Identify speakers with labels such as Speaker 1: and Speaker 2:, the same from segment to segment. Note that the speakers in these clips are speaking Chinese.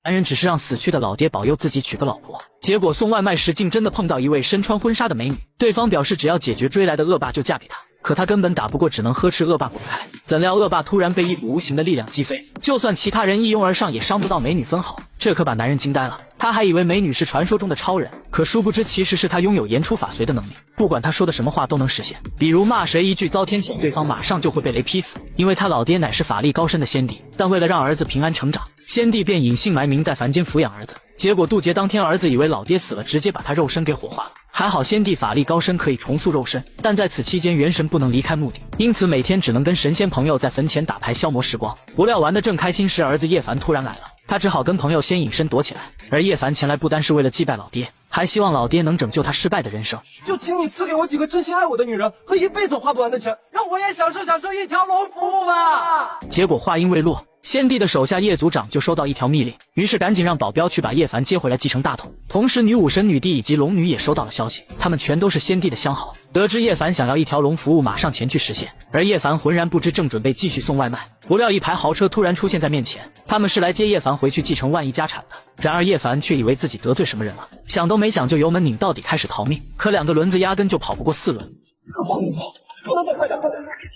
Speaker 1: 男人只是让死去的老爹保佑自己娶个老婆，结果送外卖时竟真的碰到一位身穿婚纱的美女，对方表示只要解决追来的恶霸就嫁给他。可他根本打不过，只能呵斥恶霸滚开。怎料恶霸突然被一股无形的力量击飞，就算其他人一拥而上，也伤不到美女分毫。这可把男人惊呆了，他还以为美女是传说中的超人，可殊不知其实是他拥有言出法随的能力，不管他说的什么话都能实现。比如骂谁一句遭天谴，对方马上就会被雷劈死。因为他老爹乃是法力高深的先帝，但为了让儿子平安成长，先帝便隐姓埋名在凡间抚养儿子。结果渡劫当天，儿子以为老爹死了，直接把他肉身给火化了。还好先帝法力高深，可以重塑肉身，但在此期间元神不能离开墓地，因此每天只能跟神仙朋友在坟前打牌消磨时光。不料玩得正开心时，儿子叶凡突然来了，他只好跟朋友先隐身躲起来。而叶凡前来不单是为了祭拜老爹，还希望老爹能拯救他失败的人生。
Speaker 2: 就请你赐给我几个真心爱我的女人和一辈子花不完的钱，让我也享受享受一条龙服务吧。
Speaker 1: 结果话音未落，先帝的手下叶族长就收到一条密令，于是赶紧让保镖去把叶凡接回来继承大统。同时女武神、女帝以及龙女也收到了消息，他们全都是先帝的相好。得知叶凡想要一条龙服务，马上前去实现。而叶凡浑然不知，正准备继续送外卖，不料一排豪车突然出现在面前，他们是来接叶凡回去继承万亿家产的。然而叶凡却以为自己得罪什么人了，想都没想就油门拧到底，开始逃命。可2个轮子压根就跑不过4轮。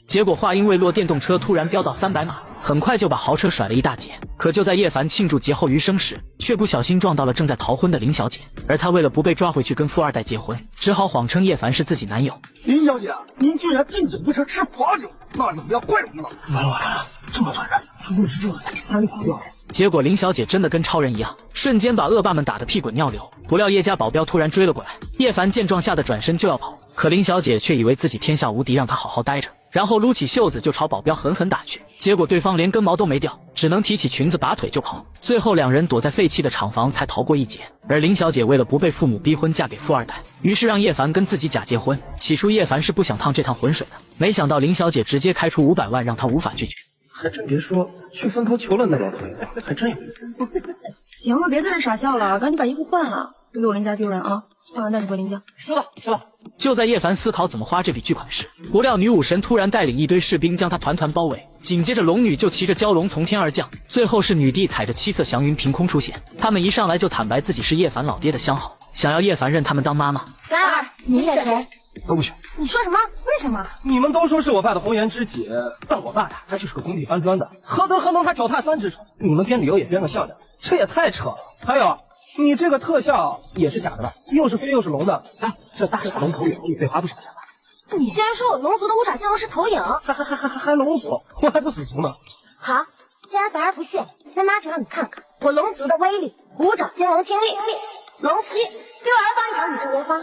Speaker 1: 结果话音未落，电动车突然飙到300码，很快就把豪车甩了一大截。可就在叶凡庆祝劫后余生时，却不小心撞到了正在逃婚的林小姐。而她为了不被抓回去跟富二代结婚，只好谎称叶凡是自己男友。
Speaker 2: 林小姐，您居然禁止不吃罚酒，那你们要怪我们了。完了，这么多人，出问题这里，哪里跑掉了？
Speaker 1: 结果林小姐真的跟超人一样，瞬间把恶霸们打得屁滚尿流。不料叶家保镖突然追了过来，叶凡见状吓得转身就要跑，可林小姐却以为自己天下无敌，让他好好待着，然后撸起袖子就朝保镖狠狠打去。结果对方连根毛都没掉，只能提起裙子拔腿就跑。最后2人躲在废弃的厂房才逃过一劫。而林小姐为了不被父母逼婚嫁给富二代，于是让叶凡跟自己假结婚。起初叶凡是不想趟这趟浑水的，没想到林小姐直接开出500万，让他无法拒绝。
Speaker 2: 还真别说，去坟头求了那老头子，还真有用。
Speaker 3: 行了，别在这傻笑了，赶紧把衣服换了，别给我林家丢人啊！换完带你回林家。
Speaker 2: 是了。
Speaker 1: 就在叶凡思考怎么花这笔巨款时，不料女武神突然带领一堆士兵将他团团包围，紧接着龙女就骑着蛟龙从天而降，最后是女帝踩着7色祥云凭空出现。他们一上来就坦白自己是叶凡老爹的相好，想要叶凡认他们当妈妈。
Speaker 3: 3、2，你选谁？
Speaker 2: 都不选。
Speaker 3: 你说什么？为什么？
Speaker 2: 你们都说是我爸的红颜知己，但我爸呀，他就是个工地搬砖的，何德何能他脚踏3只船？你们编理由也编个像样，这也太扯了。还有，你这个特效也是假的吧？又是飞又是龙的，哎，这大龙投影得花不少钱吧？
Speaker 3: 你竟然说我龙族的五爪金龙是投影？
Speaker 2: 还龙族，我还不死族呢。
Speaker 3: 好，既然凡儿不信，那妈就让你看看我龙族的威力——五爪金龙经历，龙息，给我来放一场宇宙莲花。